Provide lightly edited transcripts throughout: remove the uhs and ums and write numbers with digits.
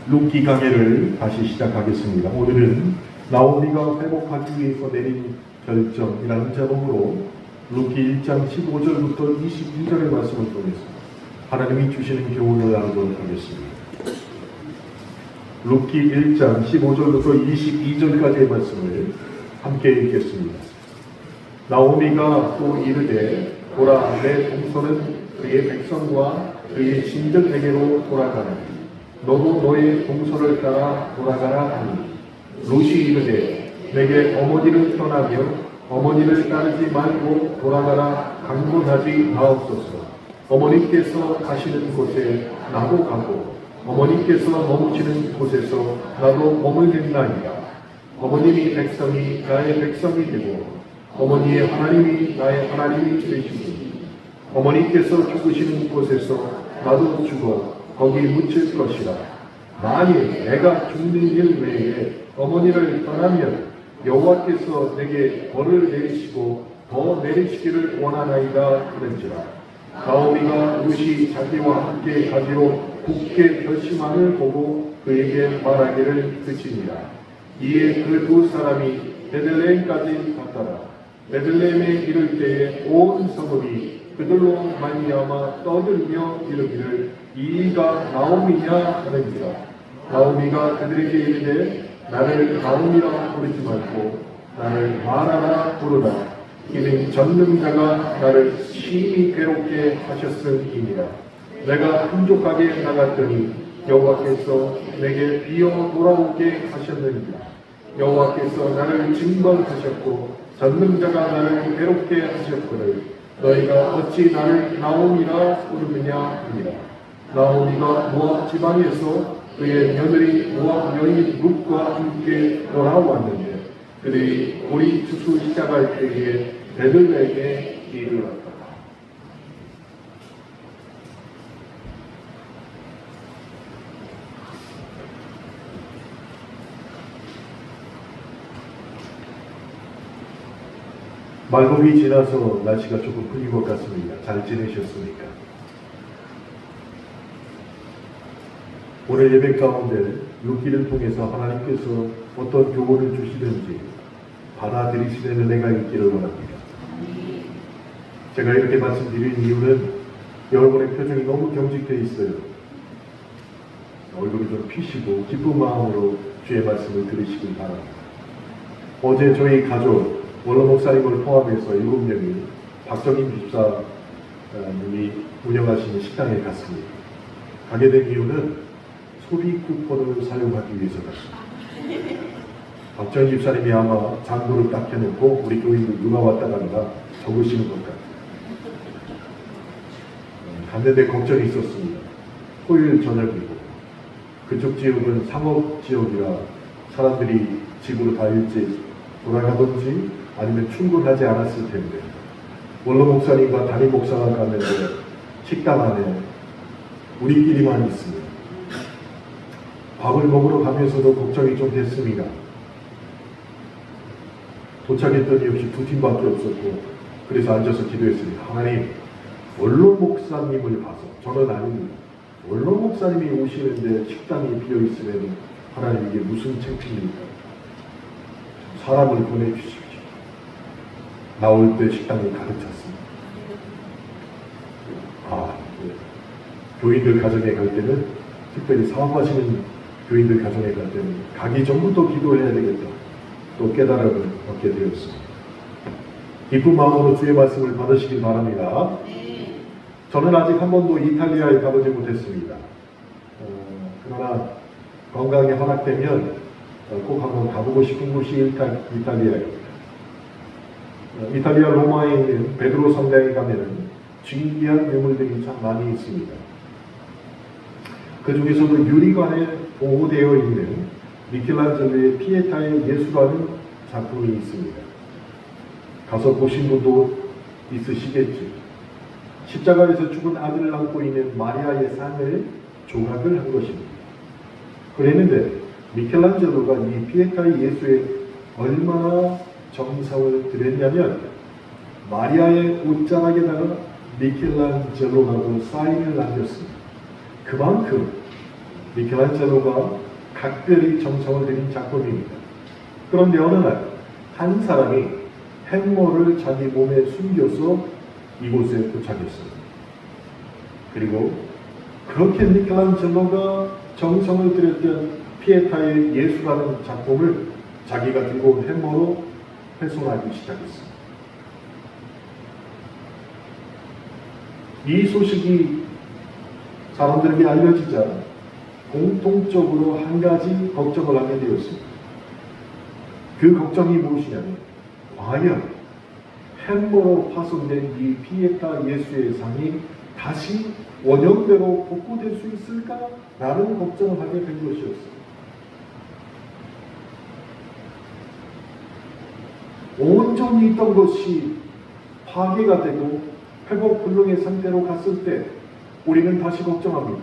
룻기 강해를 다시 시작하겠습니다. 오늘은 나오미가 회복하기 위해서 내린 결정이라는 제목으로 룻기 1장 15절부터 22절의 말씀을 통해서 하나님이 주시는 교훈을 나누도록 하겠습니다. 룻기 1장 15절부터 22절까지의 말씀을 함께 읽겠습니다. 나오미가 또 이르되 보라, 내 동서는 그의 백성과 그의 신들에게로 돌아가나니 너도 너의 동서를 따라 돌아가라 하니 룻이 이르되 내게 어머니를 떠나며 어머니를 따르지 말고 돌아가라 강권하지 마옵소서. 어머니께서 가시는 곳에 나도 가고 어머니께서 머무시는 곳에서 나도 머물겠나이다. 어머님이 백성이 나의 백성이 되고 어머니의 하나님이 나의 하나님이 되시니 어머니께서 죽으시는 곳에서 나도 죽어 거기 묻힐 것이라. 만일 내가 죽는 일 외에 어머니를 떠나면 여호와께서 내게 벌을 내리시고 더 내리시기를 원하나이다 그런지라. 나오미가 룻이 자기와 함께 가기로 굳게 결심함을 보고 그에게 말하기를 그치니라. 이에 그 두 사람이 베들레헴까지 갔더라. 베들레헴에 이를 때에 온 성읍이 그들로 말미암아 떠들며 이르기를 이가 나오미냐 하는지라. 나오미가 그들에게 이르되 나를 나오미라 부르지 말고 나를 마라라 부르라. 이는 전능자가 나를 심히 괴롭게 하셨음이니라. 내가 풍족하게 나갔더니 여호와께서 내게 비어 돌아오게 하셨느니라. 여호와께서 나를 징벌하셨고 전능자가 나를 괴롭게 하셨거늘 너희가 어찌 나를 나오미라 부르느냐 하니라. 나오미가 모압 지방에서 그의 며느리 모압 여인 룻과 함께 돌아왔는데 그들이 보리 추수 시작할 때에 베들레헴에 이르렀다. 말복이 지나서 날씨가 조금 풀린 것 같습니다. 잘 지내셨습니까? 오늘 예배 가운데 룻기를 통해서 하나님께서 어떤 교훈을 주시든지 받아들이시는 은혜가 있기를 원합니다. 제가 이렇게 말씀드리는 이유는 여러분의 표정이 너무 경직되어 있어요. 얼굴이 좀 피시고 기쁜 마음으로 주의 말씀을 들으시길 바랍니다. 어제 저희 가족 원로 목사님을 포함해서 7명이 박정인 집사님이 운영하시는 식당에 갔습니다. 가게 된 이유는 소비 쿠폰을 사용하기 위해서 갔습니다. 박정인 집사님이 아마 장부를 딱 해놓고 우리 교인들 누가 왔다 간다 적으시는 것 같아요. 갔는데 걱정이 있었습니다. 토요일 저녁이고 그쪽 지역은 상업 지역이라 사람들이 집으로 다 일찍 돌아가든지 아니면 충분하지 않았을 텐데 원로 목사님과 담임 목사가 갔는데 식당 안에 우리끼리만 있습니다. 밥을 먹으러 가면서도 걱정이 좀 됐습니다. 도착했더니 역시 두 팀밖에 없었고 그래서 앉아서 기도했습니다. 하나님, 원로 목사님을 봐서 저는 아닙니다. 원로 목사님이 오시는데 식당이 비어있으면 하나님 이게 무슨 책임입니까? 사람을 보내주십시오. 나올 때 식당이 가득 찼습니다. 네. 교인들 가정에 갈 때는 특별히 사업하시는 교인들 가정에 갈 때는 가기 전부터 기도해야 되겠다. 또 깨달음을 얻게 되었습니다. 기쁜 마음으로 주의 말씀을 받으시길 바랍니다. 저는 아직 한 번도 이탈리아에 가보지 못했습니다. 그러나 건강이 허락되면 꼭 한번 가보고 싶은 곳이 이탈리아입니다. 이탈리아 로마에 있는 베드로 성당에 가면은 진귀한 유물들이 참 많이 있습니다. 그 중에서도 유리관에 보호되어 있는 미켈란젤로의 피에타의 예수라는 작품이 있습니다. 가서 보신 분도 있으시겠죠. 십자가에서 죽은 아들을 안고 있는 마리아의 상을 조각을 한 것입니다. 그랬는데 미켈란젤로가 이 피에타의 예수에 얼마나 정성을 들였냐면 마리아의 옷자락에다가 미켈란젤로라고 사인을 남겼습니다. 그만큼 미켈란젤로가 각별히 정성을 들인 작품입니다. 그런데 어느 날 한 사람이 햄머를 자기 몸에 숨겨서 이곳에 도착했습니다. 그리고 그렇게 미켈란젤로가 정성을 들였던 피에타의 예수라는 작품을 자기가 들고 온 햄머로 훼손하기 시작했습니다. 이 소식이 사람들에게 알려지자 공통적으로 한 가지 걱정을 하게 되었습니다. 그 걱정이 무엇이냐면 과연 햄머로 파손된 이 피에타 예수의 상이 다시 원형대로 복구될 수 있을까? 라는 걱정을 하게 된 것이었습니다. 온전히 있던 것이 파괴가 되고 회복 불능의 상태로 갔을 때 우리는 다시 걱정합니다.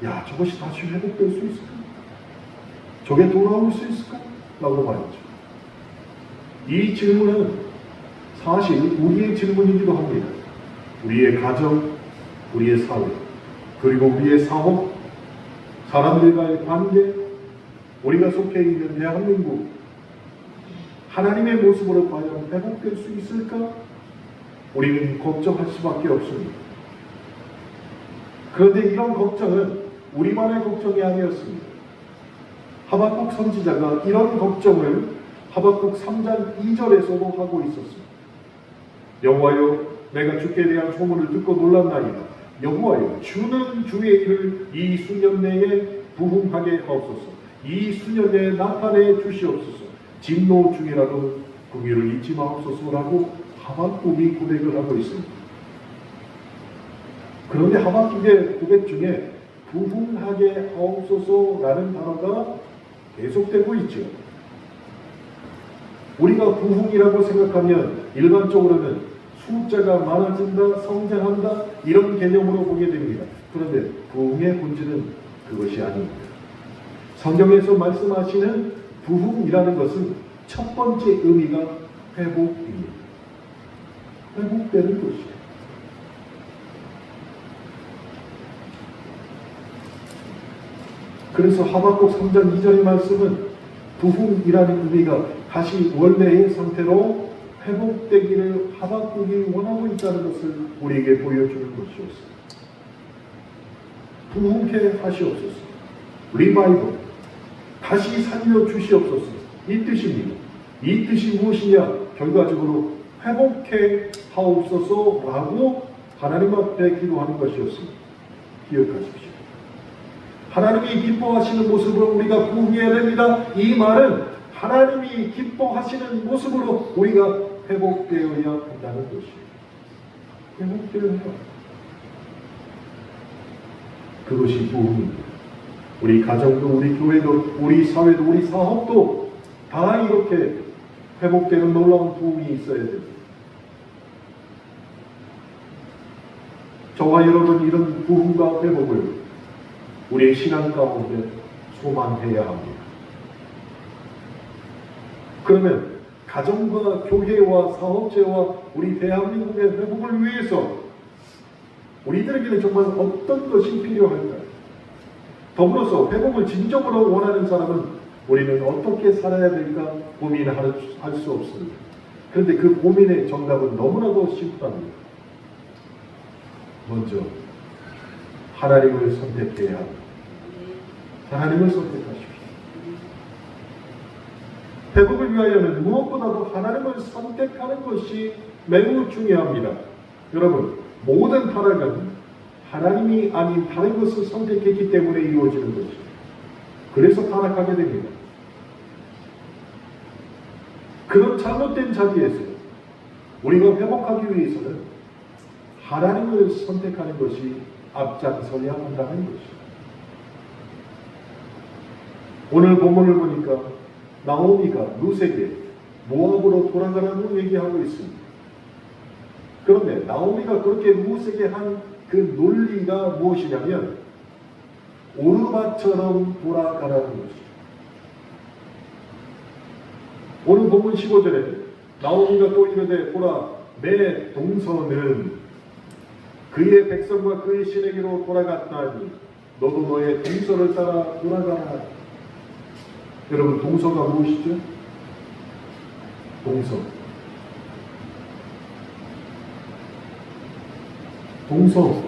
야, 저것이 다시 회복될 수 있을까? 저게 돌아올 수 있을까? 라고 말했죠. 이 질문은 사실 우리의 질문이기도 합니다. 우리의 가정, 우리의 사회, 그리고 우리의 사업, 사람들과의 관계, 우리가 속해 있는 대한민국, 하나님의 모습으로 과연 회복될 수 있을까? 우리는 걱정할 수밖에 없습니다. 그런데 이런 걱정은 우리만의 걱정이 아니었습니다. 하박국 선지자가 이런 걱정을 하박국 3장 2절에서도 하고 있었습니다. 여호와여, 내가 주께 대한 소문을 듣고 놀랐나이다. 여호와여, 주는 주의 일을 이 수년 내에 부흥하게 하옵소서. 이 수년 내에 나타내 주시옵소서. 진노 중이라도 긍휼을 잊지 마옵소서라고 하박국이 고백을 하고 있습니다. 그런데 하박국의 고백 중에 부흥하게 하옵소서라는 단어가 계속되고 있죠. 우리가 부흥이라고 생각하면 일반적으로는 숫자가 많아진다, 성장한다 이런 개념으로 보게 됩니다. 그런데 부흥의 본질은 그것이 아닙니다. 성경에서 말씀하시는 부흥이라는 것은 첫 번째 의미가 회복입니다. 회복되는 것이에요. 그래서 하박국 3장 2절의 말씀은 부흥이라는 의미가 다시 원래의 상태로 회복되기를 하박국이 원하고 있다는 것을 우리에게 보여주는 것이었습니다. 부흥케 하시옵소서. 리바이벌. 다시 살려 주시옵소서. 이 뜻입니다. 이 뜻이 무엇이냐? 결과적으로 회복케 하옵소서라고 하나님 앞에 기도하는 것이었습니다. 기억하십시오. 하나님이 기뻐하시는 모습으로 우리가 부흥해야 됩니다. 이 말은 하나님이 기뻐하시는 모습으로 우리가 회복되어야 한다는 것이에요. 회복되어야 한다. 그것이 부흥입니다. 우리 가정도, 우리 교회도, 우리 사회도, 우리 사업도 다 이렇게 회복되는 놀라운 부흥이 있어야 됩니다. 저와 여러분 이런 부흥과 회복을 우리의 신앙 가운데 소망해야 합니다. 그러면 가정과 교회와 사업체와 우리 대한민국의 회복을 위해서 우리들에게는 정말 어떤 것이 필요할까요? 더불어서 회복을 진정으로 원하는 사람은 우리는 어떻게 살아야 될까 고민할 수 없습니다. 그런데 그 고민의 정답은 너무나도 심플합니다. 먼저 하나님을 선택해야 합니다. 하나님을 선택하십시오. 회복을 위하여는 무엇보다도 하나님을 선택하는 것이 매우 중요합니다. 여러분, 모든 타락은 하나님이 아닌 다른 것을 선택했기 때문에 이루어지는 것이죠. 그래서 타락하게 됩니다. 그런 잘못된 자리에서 우리가 회복하기 위해서는 하나님을 선택하는 것이 앞장서야 한다는 것이죠. 오늘 본문을 보니까 나오미가 룻에게 모압으로 돌아가라고 얘기하고 있습니다. 그런데 나오미가 그렇게 룻에게 한 그 논리가 무엇이냐면 오르막처럼 돌아가라는 것이죠. 오늘 본문 15절에 나오미가 또 이르되 보라 내 동서는 그의 백성과 그의 신에게로 돌아갔다니 너도 너의 동서를 따라 돌아가라. 여러분, 동서가 무엇이죠? 동서. 동서.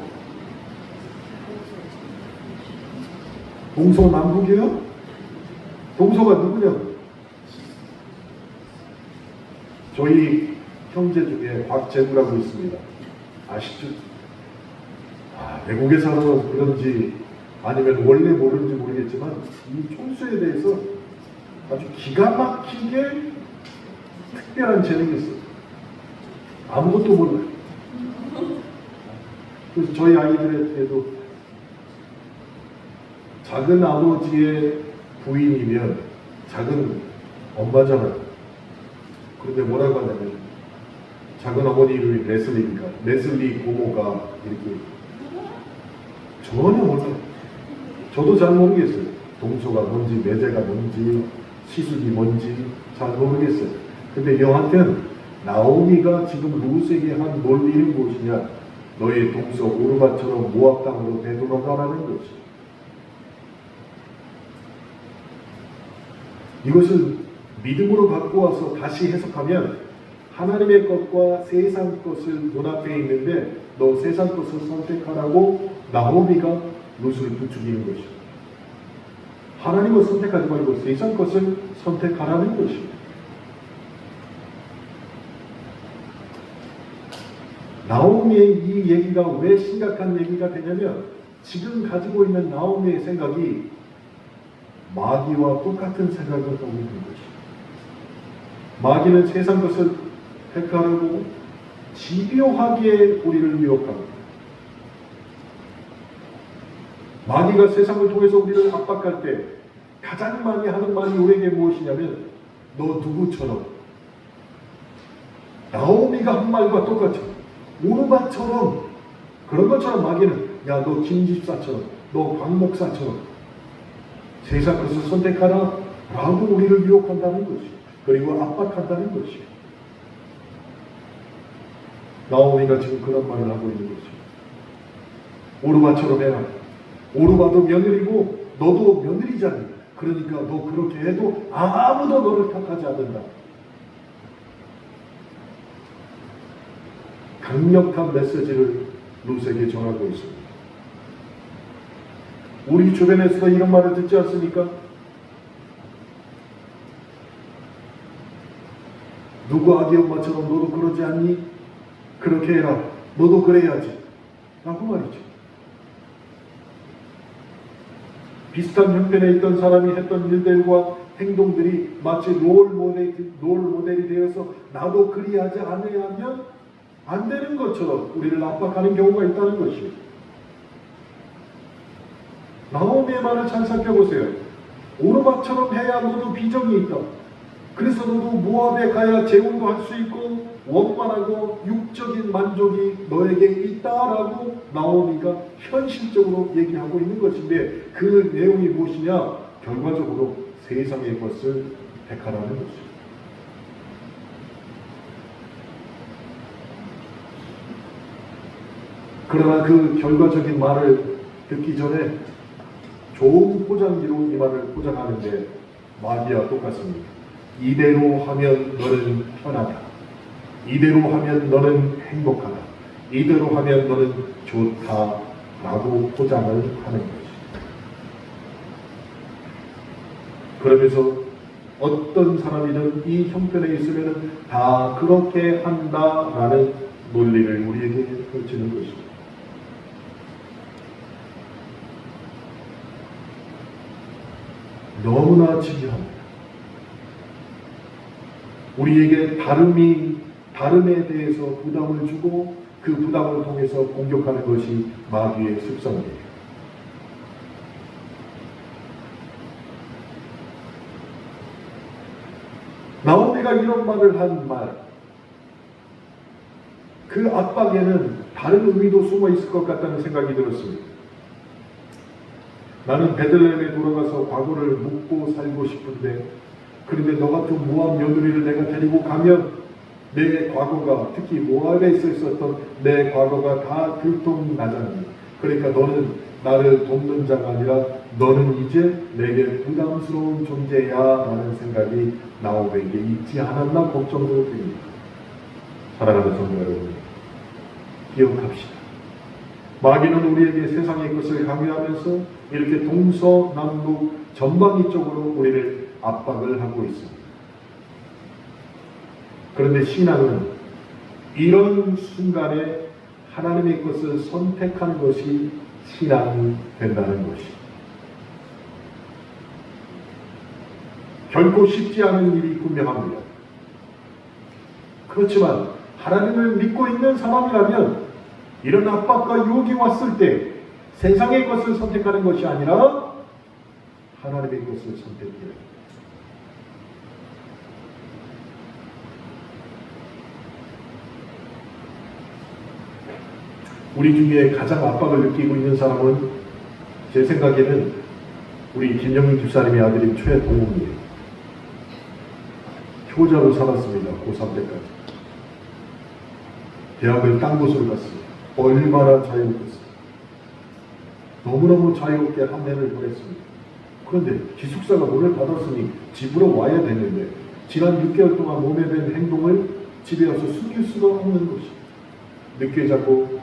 동서남북이요? 동서가 누구냐? 저희 형제 중에 곽재구라고 있습니다. 아시죠? 외국에 살아서 그런지 아니면 원래 모르는지 모르겠지만 이 총수에 대해서 아주 기가 막히게 특별한 재능이 있어요. 아무것도 몰라요. 그래서 저희 아이들에게도 작은 아버지의 부인이면 작은 엄마잖아요. 그런데 뭐라고 하냐면 작은 어머니 이름이 레슬리니까 레슬리 고모가 이렇게 전혀 몰라요. 저도 잘 모르겠어요. 동서가 뭔지 매제가 뭔지 시술이 뭔지 잘 모르겠어요. 근데 여하튼 나오미가 지금 루스에게 한 논리는 무엇이냐? 너의 동서 오르바처럼 모압 땅으로 되돌아가라는 것이. 이것을 믿음으로 갖고 와서 다시 해석하면 하나님의 것과 세상 것을 눈앞에 있는데 너 세상 것을 선택하라고 나오미가 룻을 부추기는 것이죠. 하나님을 선택하지 말고 세상 것을 선택하라는 것입니다. 나오미의 이 얘기가 왜 심각한 얘기가 되냐면 지금 가지고 있는 나오미의 생각이 마귀와 똑같은 생각을 하고 있는 것이죠. 마귀는 세상 것을 택하려고 집요하게 우리를 유혹합니다. 마귀가 세상을 통해서 우리를 압박할 때 가장 많이 하는 말이 우리에게 무엇이냐면 너 누구처럼 나오미가 한 말과 똑같죠. 오르바처럼 그런 것처럼 마귀는 야 너 김집사처럼 너 광목사처럼 세상 것을 선택하라 라고 우리를 유혹한다는 것이 그리고 압박한다는 것이 나오미가 지금 그런 말을 하고 있는 것이 오르바처럼 해라. 오르바도 며느리고 너도 며느리잖니. 그러니까 너 그렇게 해도 아무도 너를 탓하지 않는다. 강력한 메시지를 룻에게 전하고 있습니다. 우리 주변에서도 이런 말을 듣지 않습니까? 누구 아기 엄마처럼 너도 그러지 않니? 그렇게 해라. 너도 그래야지. 라고 말이죠. 비슷한 형편에 있던 사람이 했던 일들과 행동들이 마치 롤 모델이 되어서 나도 그리하지 않아야 하면 안 되는 것처럼 우리를 압박하는 경우가 있다는 것이에요. 나오미의 말을 잘 살펴보세요. 오르바처럼 해야 너도 비전이 있다. 그래서 너도 모압에 가야 재혼도 할 수 있고 원만하고 육적인 만족이 너에게 있다라고 나오미가 현실적으로 얘기하고 있는 것인데 그 내용이 무엇이냐? 결과적으로 세상의 것을 택하라는 것입니다. 그러나 그 결과적인 말을 듣기 전에 좋은 포장지로 이 말을 포장하는데 마귀와 똑같습니다. 이대로 하면 너는 편하다. 이대로 하면 너는 행복하다. 이대로 하면 너는 좋다. 라고 포장을 하는 것입니다. 그러면서 어떤 사람이든 이 형편에 있으면 다 그렇게 한다라는 논리를 우리에게 펼치는 것입니다. 너무나 집요합니다. 우리에게 다름에 대해서 부담을 주고 그 부담을 통해서 공격하는 것이 마귀의 습성이에요. 나오미가 이런 말을 한 말, 그 압박에는 다른 의미도 숨어 있을 것 같다는 생각이 들었습니다. 나는 베들레헴에 돌아가서 과거를 묻고 살고 싶은데 그런데 너 같은 모압 며느리를 내가 데리고 가면 내 과거가 특히 모압에 있었던 내 과거가 다 들통나잖니. 그러니까 너는 나를 돕는 자가 아니라 너는 이제 내게 부담스러운 존재야 라는 생각이 나오에게 있지 않았나 걱정도 됩니다. 사랑하는 성도 여러분, 기억합시다. 마귀는 우리에게 세상의 것을 강요하면서 이렇게 동서남북 전방위적으로 우리를 압박을 하고 있습니다. 그런데 신앙은 이런 순간에 하나님의 것을 선택하는 것이 신앙이 된다는 것이 결코 쉽지 않은 일이 분명합니다. 그렇지만 하나님을 믿고 있는 사람이라면 이런 압박과 유혹이 왔을 때 세상의 것을 선택하는 것이 아니라 하나님의 것을 선택해야 합니다. 우리 중에 가장 압박을 느끼고 있는 사람은 제 생각에는 우리 김영민 집사님의 아들인 최동욱이에요. 효자로 살았습니다. 고3 때까지. 대학을 딴 곳으로 갔습니다. 얼마나 자유롭겠어요. 너무너무 자유롭게 한 해를 보냈습니다. 그런데 기숙사가 문을 닫았으니 집으로 와야 되는데 지난 6개월 동안 몸에 밴 행동을 집에 와서 숨길 수가 없는 것이 늦게 자고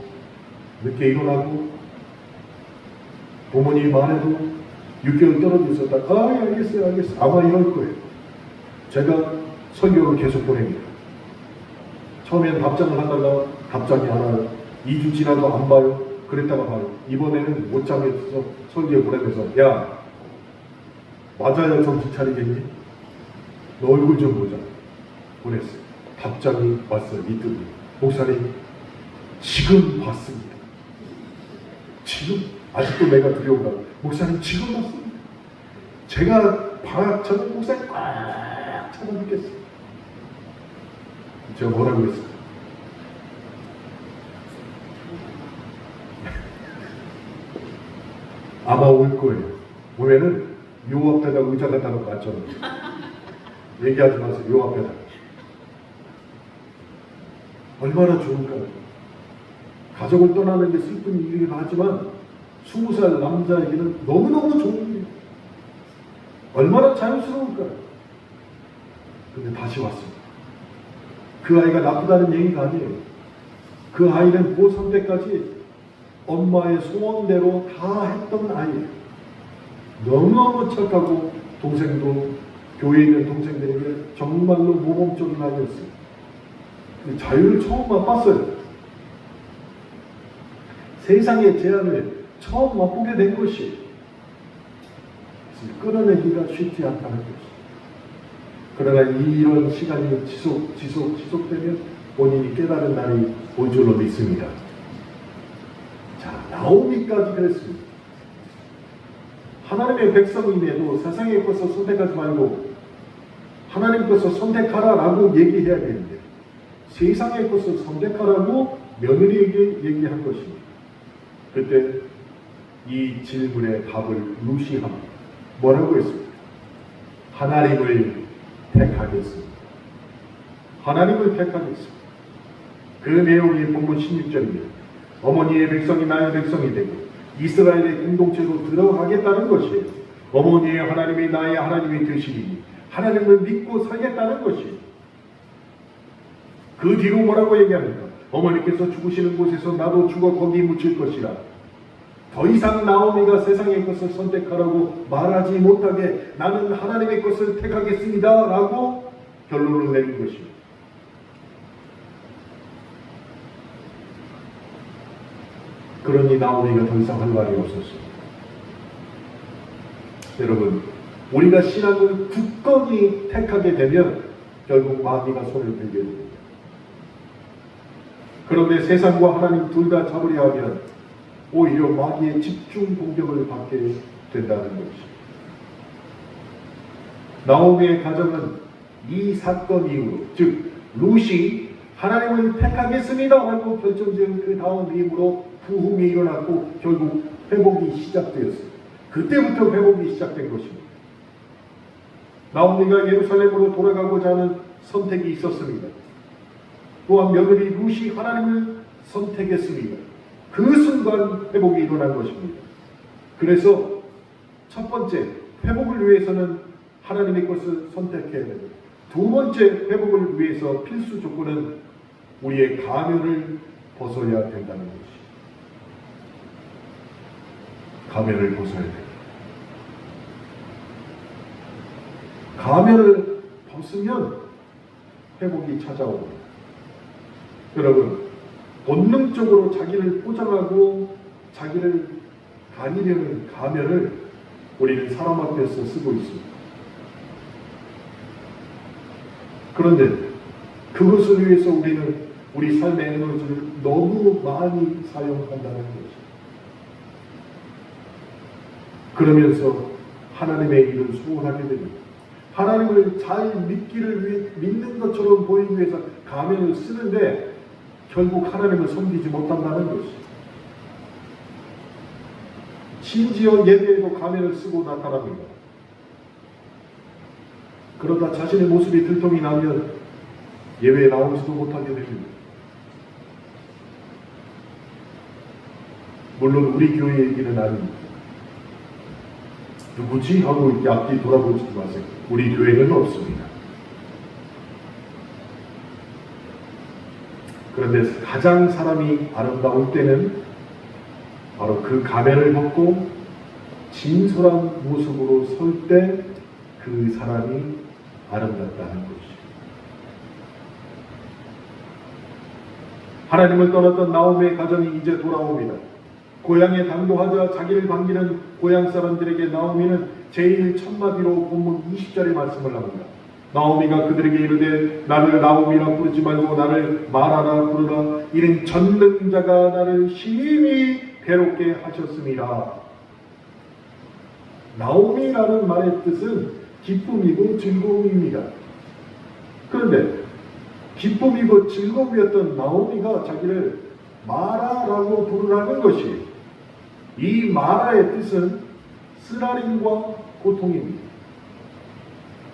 늦게 일어나고 부모님 말해도 6개월 떨어져 있었다. 알겠어요. 아마 이럴 거예요. 제가 설교를 계속 보냅니다. 처음엔 답장을 하다가 답장이 안 와요. 2주 지나도 안 봐요. 그랬다가 봐요. 이번에는 못 참겠어서 설교 보내면서 야, 맞아야 정신 차리겠니? 너 얼굴 좀 보자. 보냈어요. 답장이 왔어요. 이틀. 목사님, 지금 봤습니다. 지금? 아직도 내가 두려운가? 목사님, 지금 봤습니다. 저는 목사님 꽉 잡아 믿겠어요. 제가 뭐라고 했어요? 아마 올 거예요. 오면은 요 앞에다 의자 갖다 놓고 앉혀놓고 얘기하지 마세요. 요 앞에다. 얼마나 좋을까요? 가족을 떠나는 게 슬픈 일이긴 하지만 20살 남자에게는 너무너무 좋은 일이에요. 얼마나 자연스러울까요? 근데 다시 왔습니다. 그 아이가 나쁘다는 얘기가 아니에요. 그 아이는 고3 때까지 엄마의 소원대로 다 했던 아이예요. 너무너무 착하고 동생도 교회에 있는 동생들에게 정말로 모범적인 아이였어요. 자유를 처음 맛봤어요. 세상의 제한을 처음 맛보게 된 것이 끊어내기가 쉽지 않다는 것이. 그러나 이런 시간이 지속되면 본인이 깨달은 날이 올 줄로 믿습니다. 자, 나오미까지 그랬습니다. 하나님의 백성임에도 세상의 것을 선택하지 말고 하나님 것을 선택하라라고 얘기해야 되는데 세상의 것을 선택하라고 며느리에게 얘기한 것입니다. 그때 이 질문의 답을 루시합니다. 뭐라고 했습니까? 하나님을 택하겠습니다. 하나님을 택하겠습니다. 그 내용이 본문 16절입니다. 어머니의 백성이 나의 백성이 되고 이스라엘의 공동체로 들어가겠다는 것이에요. 어머니의 하나님이 나의 하나님이 되시니 하나님을 믿고 살겠다는 것이에요. 그 뒤로 뭐라고 얘기합니까? 어머니께서 죽으시는 곳에서 나도 죽어 거기 묻힐 것이라. 더 이상 나오미가 세상의 것을 선택하라고 말하지 못하게 나는 하나님의 것을 택하겠습니다 라고 결론을 내린 것입니다. 그러니 나오미가 더 이상 할 말이 없었습니다. 여러분, 우리가 신앙을 굳건히 택하게 되면 결국 마귀가 손을 들게 됩니다. 그런데 세상과 하나님 둘 다 잡으려 하면 오히려 마귀의 집중 공격을 받게 된다는 것입니다. 나오미의 가정은 이 사건 이후로, 즉 룻이 하나님을 택하겠습니다 하고 결정지은 그 다음 이후로 부흥이 일어났고 결국 회복이 시작되었습니다. 그때부터 회복이 시작된 것입니다. 나오미가 예루살렘으로 돌아가고자 하는 선택이 있었습니다. 또한 며느리 룻이 하나님을 선택했습니다. 그 순간 회복이 일어난 것입니다. 그래서 첫 번째, 회복을 위해서는 하나님의 것을 선택해야 됩니다. 두 번째, 회복을 위해서 필수 조건은 우리의 가면을 벗어야 된다는 것이. 가면을 벗어야 됩니다. 가면을 벗으면 회복이 찾아옵니다. 여러분, 본능적으로 자기를 포장하고 자기를 가리려는 가면을 우리는 사람 앞에서 쓰고 있습니다. 그런데 그것을 위해서 우리는 우리 삶의 에너지를 너무 많이 사용한다는 것입니다. 그러면서 하나님의 일을 소홀하게 됩니다. 하나님을 잘 믿는 것처럼 보이기 위해서 가면을 쓰는데 결국 하나님을 섬기지 못한다는 것이죠. 심지어 예배에도 가면을 쓰고 나타납니다. 그러다 자신의 모습이 들통이 나면 예배에 나오지도 못하게 됩니다. 물론 우리 교회 얘기는 아닙니다. 누구지? 하고 이렇게 앞뒤 돌아보지 마세요. 우리 교회는 없습니다. 그런데 가장 사람이 아름다울 때는 바로 그 가면을 벗고 진솔한 모습으로 설 때 그 사람이 아름답다는 것이죠. 하나님을 떠났던 나오미의 가정이 이제 돌아옵니다. 고향에 당도하자 자기를 반기는 고향 사람들에게 나오미는 제일 첫마디로 본문 20절의 말씀을 합니다. 나오미가 그들에게 이르되 나를 나오미라 부르지 말고 나를 마라라 부르라. 이는 전능자가 나를 심히 괴롭게 하셨음이라. 나오미라는 말의 뜻은 기쁨이고 즐거움입니다. 그런데 기쁨이고 즐거움이었던 나오미가 자기를 마라라고 부르라는 것이, 이 마라의 뜻은 쓰라림과 고통입니다.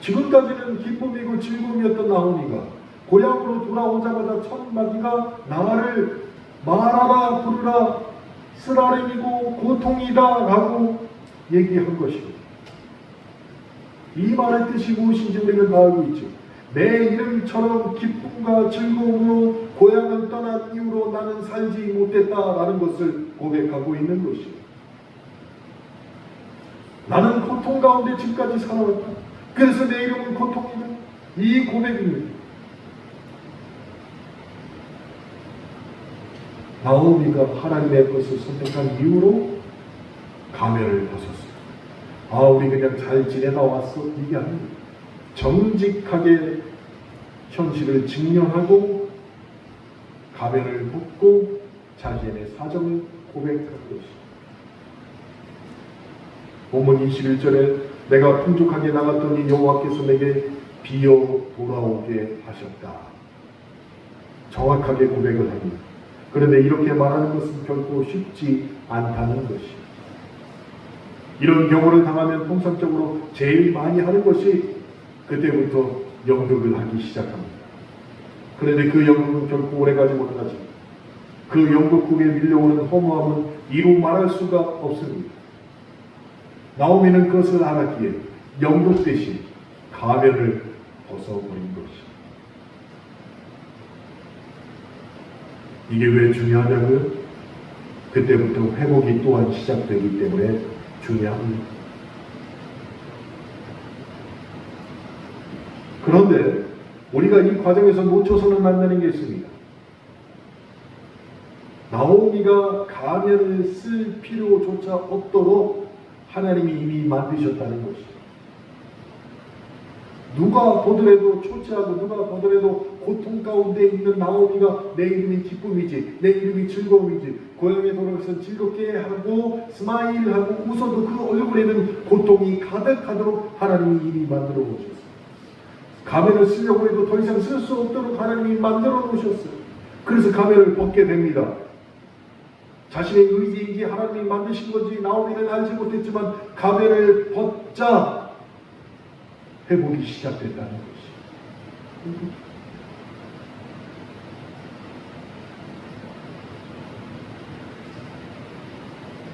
지금까지는 기쁨이고 즐거움이었던 나오미가 고향으로 돌아오자마자 첫 마디가 나를 마라라 부르라, 쓰라림이고 고통이다 라고 얘기한 것입니다. 이 말의 뜻이 무엇인지 우리는 다 알고 있죠. 내 이름처럼 기쁨과 즐거움으로 고향을 떠난 이후로 나는 살지 못했다라는 것을 고백하고 있는 것입니다. 나는 고통 가운데 지금까지 살아왔다. 그래서 내 이름은 고통이다. 이 고백입니다. 나오미가 하나님의 것을 선택한 이후로 가면을 벗었습니다. 우리 그냥 잘 지내다 왔어. 이게 아닙니다. 정직하게 현실을 증명하고 가면을 벗고 자신의 사정을 고백한 것입니다. 본문 21절에 내가 풍족하게 나갔더니 여호와께서 내게 비어 돌아오게 하셨다. 정확하게 고백을 합니다. 그런데 이렇게 말하는 것은 결코 쉽지 않다는 것입니다. 이런 경우를 당하면 통상적으로 제일 많이 하는 것이 그때부터 연극을 하기 시작합니다. 그런데 그 연극은 결코 오래가지 못하지. 그 연극국에 밀려오는 허무함은 이루 말할 수가 없습니다. 나오미는 그것을 알았기에 연극 대신 가면을 벗어버린 것입니다. 이게 왜 중요하냐고요? 그때부터 회복이 또한 시작되기 때문에 중요합니다. 그런데 우리가 이 과정에서 놓쳐서는 안 되는 게 있습니다. 나오미가 가면을 쓸 필요조차 없도록 하나님이 이미 만드셨다는 것이죠. 누가 보더라도 초췌하고 누가 보더라도 고통 가운데 있는 나오미가 내 이름이 기쁨이지, 내 이름이 즐거움이지, 고향에 돌아가서 즐겁게 하고 스마일하고 웃어도 그 얼굴에는 고통이 가득하도록 하나님이 이미 만들어 놓으셨어요. 가면을 쓰려고 해도 더 이상 쓸 수 없도록 하나님이 만들어 놓으셨어요. 그래서 가면을 벗게 됩니다. 자신의 의지인지 하나님이 만드신 건지 나오미는 알지 못했지만 가면을 벗자 회복이 시작됐다는 것이.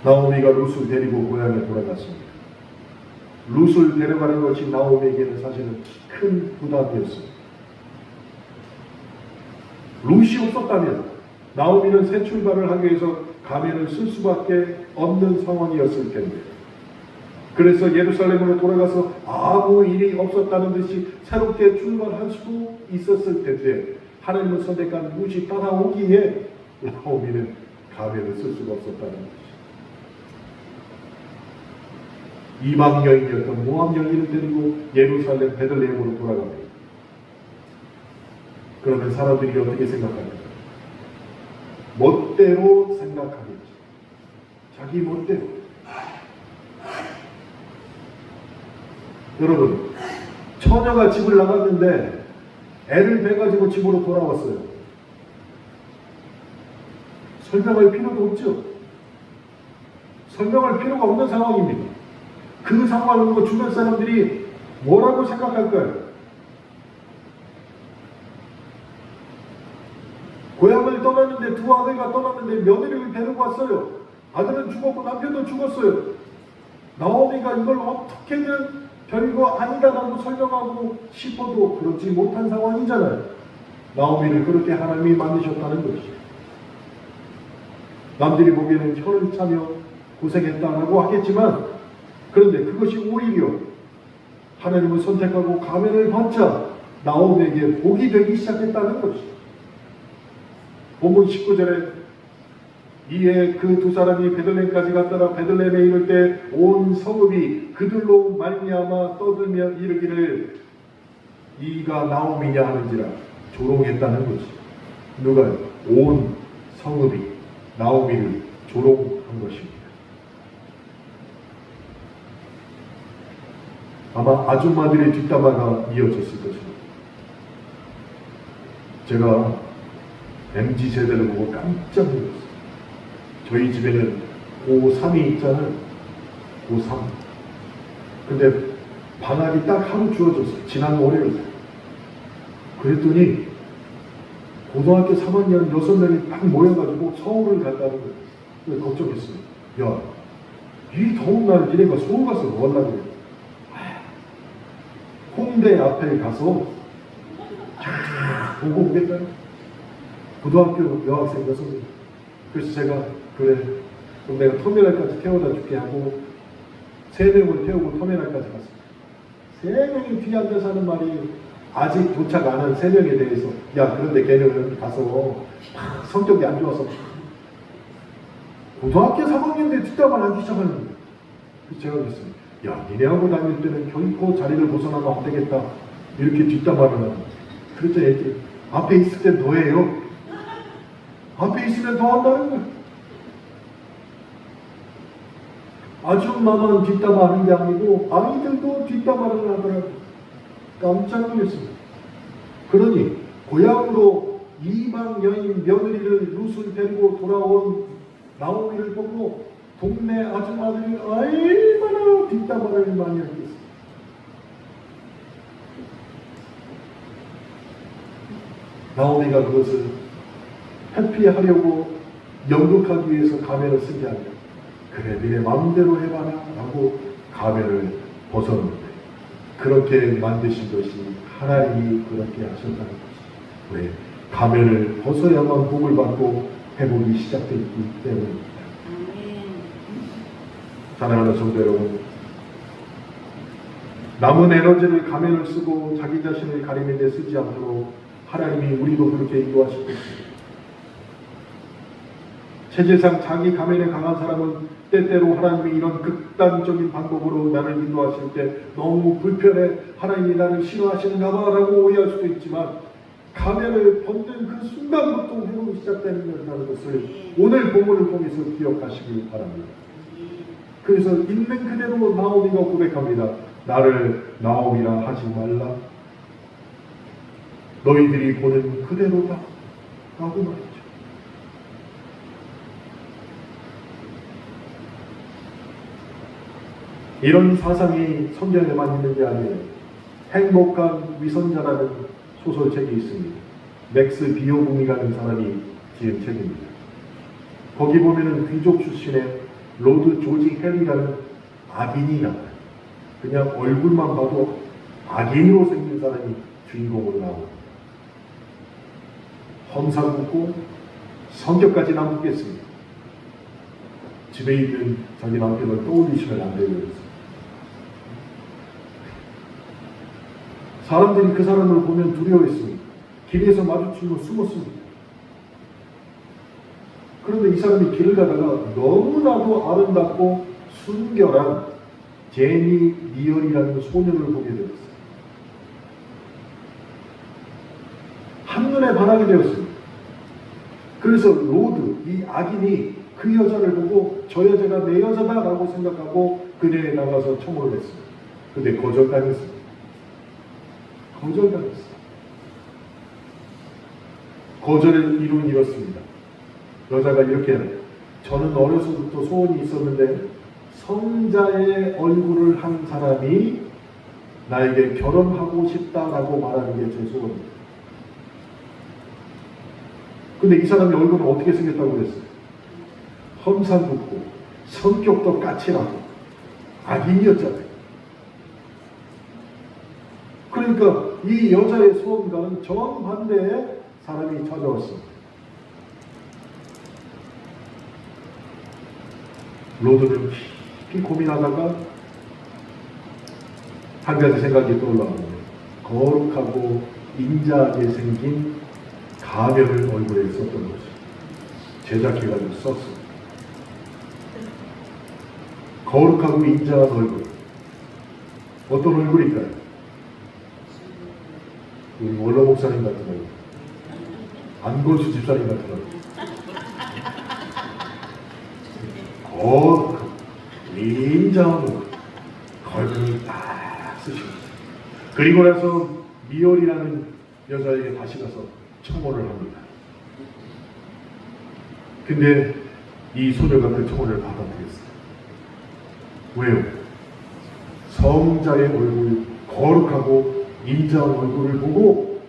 나오미가 룻을 데리고 고향에 돌아갔습니다. 룻을 데려가는 것이 나오미에게는 사실은 큰 부담이었습니다. 룻이 없었다면 나오미는 새 출발을 하기 위해서 가면을 쓸 수밖에 없는 상황이었을 텐데, 그래서 예루살렘으로 돌아가서 아무 일이 없었다는 듯이 새롭게 출발할 수도 있었을 텐데, 하나님을 선택한 룻이 따라오기에 나오미는 가면을 쓸 수가 없었다는 것이죠. 이방 여인이었던 모압 여인을 데리고 예루살렘 베들레헴으로 돌아갑니다. 그러면 사람들이 어떻게 생각할까요? 멋대로 생각하겠죠. 자기 멋대로. 여러분, 처녀가 집을 나갔는데 애를 베가지고 집으로 돌아왔어요. 설명할 필요도 없죠. 설명할 필요가 없는 상황입니다. 그 상황을 보고 주변 사람들이 뭐라고 생각할까요? 고향을 떠났는데, 두 아들과 떠났는데 며느리를 데리고 왔어요. 아들은 죽었고 남편도 죽었어요. 나오미가 이걸 어떻게든 별거 아니다라고 설명하고 싶어도 그렇지 못한 상황이잖아요. 나오미를 그렇게 하나님이 만드셨다는 것이죠. 남들이 보기에는 혀를 차며 고생했다라고 하겠지만, 그런데 그것이 오히려 하나님을 선택하고 가면을 받자 나오미에게 복이 되기 시작했다는 것이죠. 본문 19절에 이에 그 두 사람이 베들레헴까지 갔다가 베들레헴에 이를 때 온 성읍이 그들로 말미암아 떠들며 이르기를 이가 나오미냐 하는지라 조롱했다는 것이죠. 누가? 온 성읍이 나오미를 조롱한 것입니다. 아마 아줌마들의 뒷담화가 이어졌을 것입니다. 제가 MZ세대를 보고 깜짝 놀랐어요. 저희 집에는 고3이 있잖아요. 고3. 근데 방학이 딱 하루 주어졌어요. 지난 월요일. 그랬더니 고등학교 3학년 6명이 딱 모여가지고 서울을 갔다는 거예요. 걱정했어요. 야, 이 더운 날 니네가 서울 가서 뭐 하려고 그래? 홍대 앞에 가서 보고 오겠다는 고등학교 여학생 6명. 그래서 제가 그래 그럼 내가 터미널까지 태워다 줄게 하고 3명을 태우고 터미널까지 갔습니다. 3명이 뒤에 앉아서 하는 말이 아직 도착 안 한 3명에 대해서 야 그런데 걔는 가서 성격이 안 좋아서 고등학교 3학년인데 뒷담화를 하기 시작하는 거예요. 그래서 제가 그랬어요. 야 니네하고 다닐 때는 결코 자리를 벗어나면 안 되겠다. 이렇게 뒷담화를 하는 거예요. 그랬더니 애들이 앞에 있을 땐 더해요. 앞에 있으면 더 한다는 거예요. 아줌마만 뒷담화하는 게 아니고 아이들도 뒷담화를 하더라고요. 깜짝 놀랐습니다. 그러니 고향으로 이방 여인 며느리를 룻을 데리고 돌아온 나오미를 보고 동네 아줌마들이 얼마나 뒷담화를 많이 하겠어요. 나오미가 그것을 회피하려고 연극하기 위해서 가면을 쓴 게 아니라 그래 니네 마음대로 해봐라 라고 가면을 벗었는데 그렇게 만드신 것이 하나님이 그렇게 하셨다는 것이죠. 왜? 가면을 벗어야만 복을 받고 회복이 시작되기 때문입니다. 사랑하는 성도 여러분, 남은 에너지를 가면을 쓰고 자기 자신을 가리는 데 쓰지 않도록 하나님이 우리도 그렇게 인도하시고 있습니다. 체질상 자기 가면에 강한 사람은 때때로 하나님이 이런 극단적인 방법으로 나를 인도하실 때 너무 불편해 하나님이 나를 싫어하시는가 봐 라고 오해할 수도 있지만 가면을 벗는 그 순간부터 회복이 시작된다는 것을 오늘 본문을 통해서 기억하시길 바랍니다. 그래서 있는 그대로 나오미가 고백합니다. 나를 나오미라 하지 말라. 너희들이 보는 그대로다 라고 말이죠. 이런 사상이 성경에만 있는 게 아니에요. 행복한 위선자라는 소설책이 있습니다. 맥스 비오궁이라는 사람이 지은 책입니다. 거기 보면은 귀족 출신의 로드 조지 헬이라는 악인이 나와요. 그냥 얼굴만 봐도 악인으로 생긴 사람이 주인공으로 나오고 험상궂고 성격까지 나쁘겠습니다. 집에 있는 자기 남편을 떠올리시면 안 되고 그랬어요. 사람들이 그 사람을 보면 두려워했습니다. 길에서 마주치고 숨었습니다. 그런데 이 사람이 길을 가다가 너무나도 아름답고 순결한 제니 리얼이라는 소녀를 보게 되었어요. 한눈에 반하게 되었습니다. 그래서 로드, 이 악인이 그 여자를 보고 저 여자가 내 여자다라고 생각하고 그녀에 나가서 청혼을 했습니다. 근데 거절당했습니다. 거절당했어요. 거절을 이룬 이렇습니다. 여자가 이렇게 해요. 저는 어려서부터 소원이 있었는데 성자의 얼굴을 한 사람이 나에게 결혼하고 싶다라고 말하는 게 제 소원입니다. 근데 이 사람의 얼굴은 어떻게 생겼다고 그랬어요? 험상궂고 성격도 까칠하고 악인이었잖아요. 그러니까 이 여자의 소원과는 정반대의 사람이 찾아왔습니다. 로드는 깊이 고민하다가 한 가지 생각이 떠올라오는데 거룩하고 인자하게 생긴 가면을 얼굴에 썼던 것이 제작해가지고 썼습니다. 거룩하고 인자한 얼굴. 어떤 얼굴일까요? 우리 원로 목사님 같은 얼굴, 안건수 집사님 같은 얼굴. 거룩하고 인자한 얼굴을 딱 쓰시고 그리고 나서 미열이라는 여자에게 다시 가서 청혼을 합니다. 근데 이 소녀가 그 청혼을 받아들였어요. 왜요? 성자의 얼굴, 거룩하고 인자한 얼굴을 보고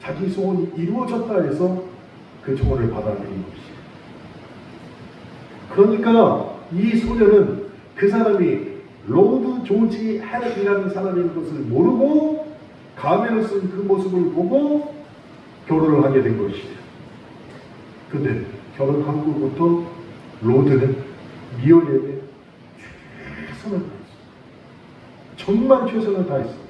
자기 소원이 이루어졌다 해서 그 청혼을 받아들인 것이에요. 그러니까 이 소녀는 그 사람이 로드 조지 헬이라는 사람인 것을 모르고 가면을 쓴 그 모습을 보고 결혼을 하게 된 것이에요. 근데 결혼한 후부터 로드는 미열에게 최선을 다했어요. 정말 최선을 다했어요.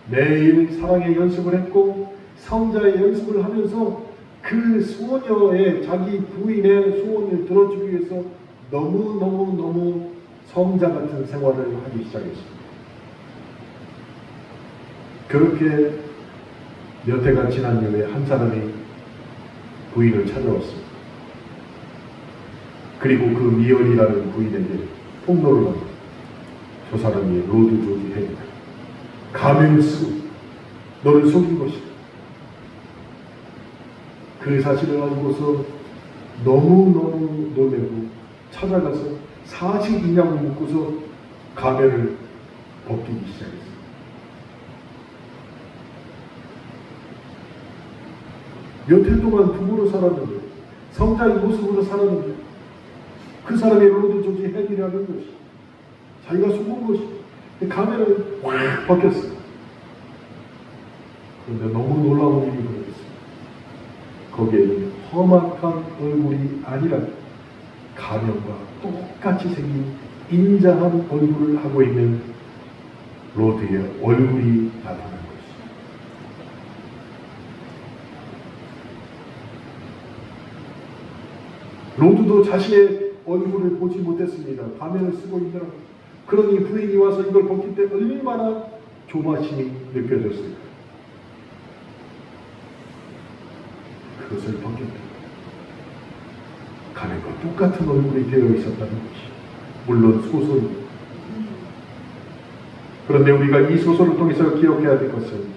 매일 사랑의 연습을 했고 성자의 연습을 하면서 그 소녀의 자기 부인의 소원을 들어주기 위해서 너무 성자 같은 생활을 하기 시작했습니다. 그렇게 몇 해가 지난 이후에 한 사람이 부인을 찾아왔습니다. 그리고 그 미열이라는 부인에게 폭로를 합니다. 저 사람이 로드 조지 헬이다. 가면을 쓰고 너를 속인 것이다. 그 사실을 알고서 너무너무 놀래고 찾아가서 42냥을 묶고서 가면을 벗기기 시작했어요. 몇 해 동안 부부로 살았는데 성자의 모습으로 살았는데 그 사람의 로드 조지 헬이라는 것이 자기가 속은 것이 가면을 확 벗겼어요. 그런데 너무 놀라운 일이 벌어졌어요. 거기에는 험악한 얼굴이 아니라 가면과 똑같이 생긴 인자한 얼굴을 하고 있는 로드의 얼굴이 나타난 것이죠. 로드도 자신의 얼굴을 보지 못했습니다. 가면을 쓰고 있느라. 그러니 부인이 와서 이걸 벗길 때 얼마나 조바심이 느껴졌을까. 그것을 벗겼다. 가면과 똑같은 얼굴이 되어 있었다는 것이 물론 소설입니다. 그런데 우리가 이 소설을 통해서 기억해야 될 것은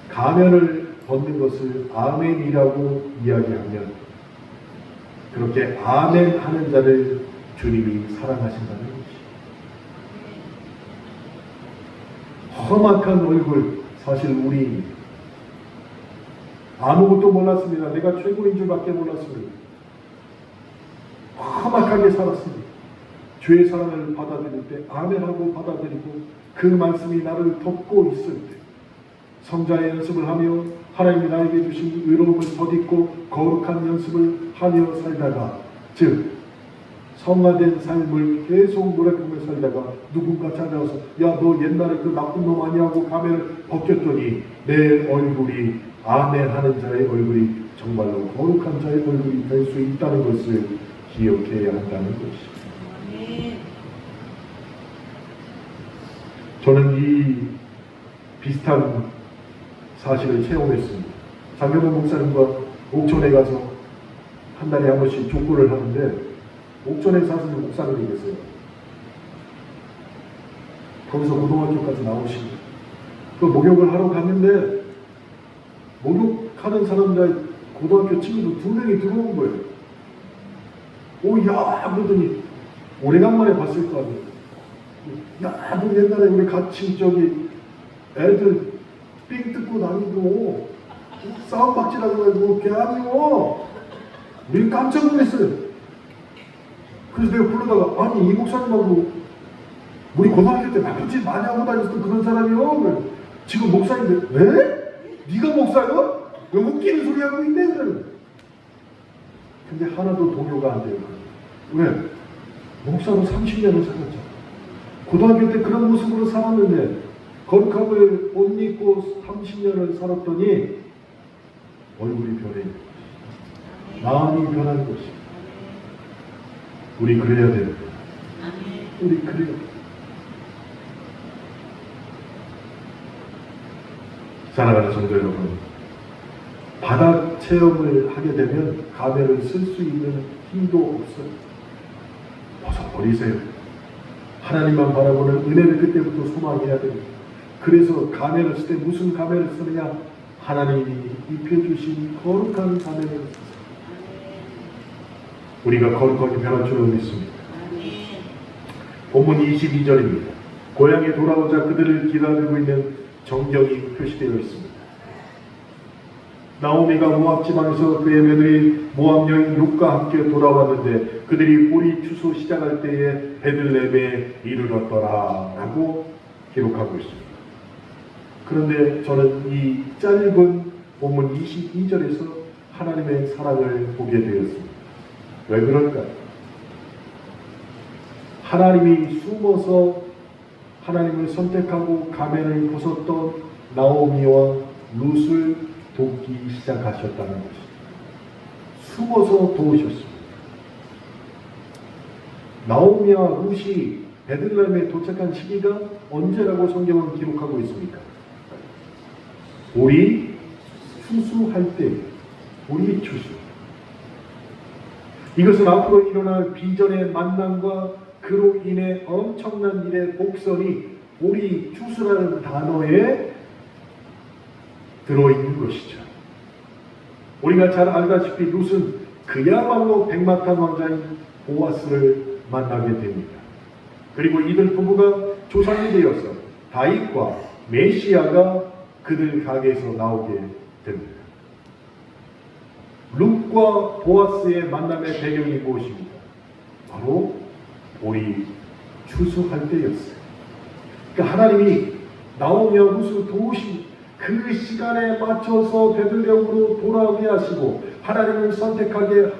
가면을 벗는 것을 아멘이라고 이야기하면 그렇게 아멘 하는 자를 주님이 사랑하신다는 것이. 험악한 얼굴, 사실 우리 아무것도 몰랐습니다. 내가 최고인 줄밖에 몰랐습니다. 험악하게 살았습니다. 주의 사랑을 받아들일 때 아멘하고 받아들이고 그 말씀이 나를 덮고 있을 때 성자의 연습을 하며 하나님이 나에게 주신 의로움을 덧입고 거룩한 연습을 하며 살다가, 즉 성화된 삶을 계속 노력하며 살다가 누군가 찾아와서 야, 너 옛날에 그 나쁜 놈 아니냐고 가면을 벗겼더니 내 얼굴이 아멘하는 자의 얼굴이 정말로 거룩한 자의 얼굴이 될 수 있다는 것을 기억해야 한다는 것입니다. 저는 이 비슷한 사실을 체험했습니다. 장경원 목사님과 옥천에 가서 한 달에 한 번씩 족구를 하는데 옥천에 사시는 목사님이 계세요. 거기서 고등학교까지 나오시고 그 목욕을 하러 갔는데 목욕하는 사람들 고등학교 친구도 2명이 들어온 거예요. 오야 그러더니 오래간만에 봤을 거 아니에요. 야, 너 옛날에 우리 같이 저기 애들 삥 뜯고 다니고 싸움박질하고 해도 걔 아니오. 우리 깜짝 놀랐어요. 그래서 내가 불러다가 아니 이 목사님하고 우리 고등학교 때 막짓 많이 하고 다녔던 그런 사람이요. 지금 목사인데 왜? 네가 목사요? 왜 웃기는 소리 하고 있네? 근데 하나도 동요가 안 돼요. 왜? 목사로 30년을 살았죠. 고등학교 때 그런 모습으로 살았는데 거룩함을 못 입고 30년을 살았더니 얼굴이 변해. 마음이 변하는 것이. 우리 그래야 돼요. 우리 그래야 돼요. 사랑하는 성도 여러분, 바닥 체험을 하게 되면 가면을 쓸 수 있는 힘도 없어요. 벗어버리세요. 하나님만 바라보는 은혜를 그때부터 소망해야 됩니다. 그래서 가면을 쓸 때 무슨 가면을 쓰느냐? 하나님이 입혀주신 거룩한 가면을 쓰세요. 우리가 거룩하게 변할 줄을 믿습니다. 본문 22절입니다. 고향에 돌아오자 그들을 기다리고 있는 정경이 표시되어 있습니다. 나오미가 모압 지방에서 그의 며느리 모압 여인 룻과 함께 돌아왔는데 그들이 보리 추수 시작할 때에 베들레헴에 이르렀더라 라고 기록하고 있습니다. 그런데 저는 이 짧은 본문 22절에서 하나님의 사랑을 보게 되었습니다. 왜 그럴까요? 하나님이 숨어서 하나님을 선택하고 가면을 벗었던 나오미와 룻을 돕기 시작하셨다는 것입니다. 숨어서 도우셨습니다. 나오미와 룻이 베들레헴에 도착한 시기가 언제라고 성경은 기록하고 있습니까? 보리 추수할 때, 보리 추수. 이것은 앞으로 일어날 비전의 만남과 그로 인해 엄청난 일의 복선이 보리 추수라는 단어에 들어있는 것이죠. 우리가 잘 알다시피 룻은 그야말로 백마탄 왕자인 보아스를 만나게 됩니다. 그리고 이들 부부가 조상이 되어서 다윗과 메시아가 그들 가게에서 나오게 됩니다. 룻과 보아스의 만남의 배경이 무엇입니까? 바로 보리 추수할 때였어요. 그러니까 하나님이 나오며 룻을 도우신 그 시간에 맞춰서 베들레헴으로 돌아오게 하시고 하나님을 선택하게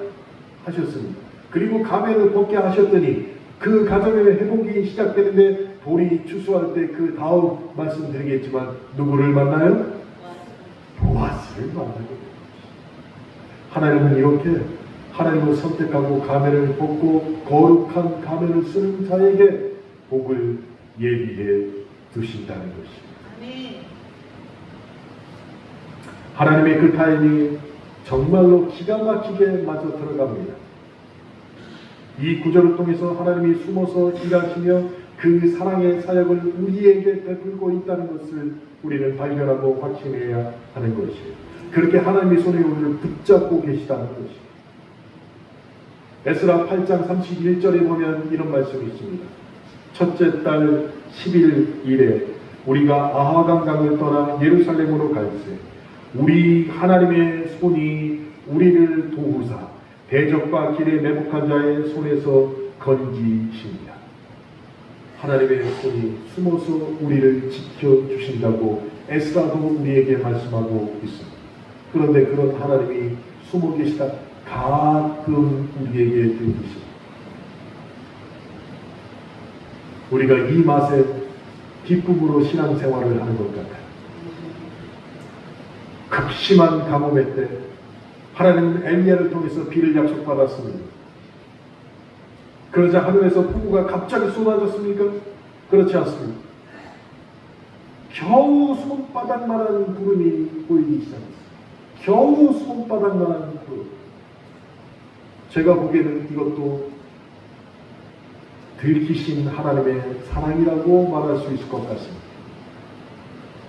하셨습니다. 그리고 가면을 벗게 하셨더니 그 가정의 회복이 시작되는데 보리 추수할 때 그 다음 말씀드리겠지만 누구를 만나요? 보아스를 만나게 됩니다. 하나님은 이렇게 하나님을 선택하고 가면을 벗고 거룩한 가면을 쓰는 자에게 복을 예비해 두신다는 것입니다. 하나님의 그 타임이 정말로 기가 막히게 맞아 들어갑니다. 이 구절을 통해서 하나님이 숨어서 일하시며 그 사랑의 사역을 우리에게 베풀고 있다는 것을 우리는 발견하고 확신해야 하는 것이에요. 그렇게 하나님의 손에 우리를 붙잡고 계시다는 것이에요. 에스라 8장 31절에 보면 이런 말씀이 있습니다. 첫째 달 10일에 우리가 아하강강을 떠나 예루살렘으로 갈새 우리 하나님의 손이 우리를 도우사 대적과 길에 매복한 자의 손에서 건지십니다. 하나님의 손이 숨어서 우리를 지켜주신다고 에스라도 우리에게 말씀하고 있습니다. 그런데 그런 하나님이 숨어 계시다 가끔 우리에게 들리십니다. 우리가 이 맛에 기쁨으로 신앙생활을 하는 것 같아요. 극심한 가뭄의 때 하나님은 엘리야를 통해서 비를 약속받았습니다. 그러자 하늘에서 폭우가 갑자기 쏟아졌습니까? 그렇지 않습니다. 겨우 손바닥만한 구름이 보이기 시작했어요. 겨우 손바닥만한 구름. 제가 보기에는 이것도 들키신 하나님의 사랑이라고 말할 수 있을 것 같습니다.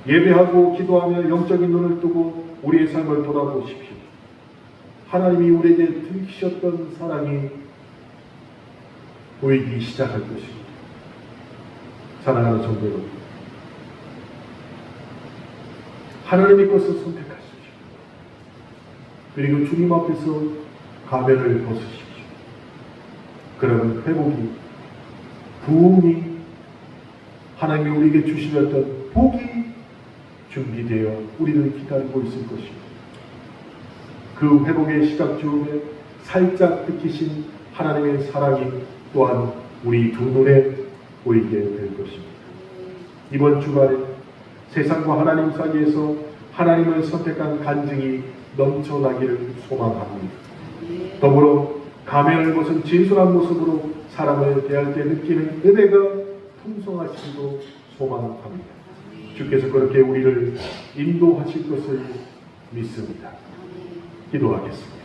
예배하고 기도하며 영적인 눈을 뜨고 우리의 삶을 돌아보십시오. 하나님이 우리에게 들키셨던 사랑이 보이기 시작할 것입니다. 사랑하는 성도 여러분, 하나님의 것을 선택하십시오. 그리고 주님 앞에서 가면을 벗으십시오. 그러면 회복이, 부흥이, 하나님이 우리에게 주시렸던 복이 준비되어 우리를 기다리고 있을 것입니다. 그 회복의 시작 즈음에 살짝 느끼신 하나님의 사랑이 또한 우리 두 눈에 보이게 될 것입니다. 이번 주간에 세상과 하나님 사이에서 하나님을 선택한 간증이 넘쳐나기를 소망합니다. 더불어 가면을 벗은 진솔한 모습으로 사람을 대할 때 느끼는 은혜가 풍성하시기도 소망합니다. 주께서 그렇게 우리를 인도하실 것을 믿습니다. 기도하겠습니다.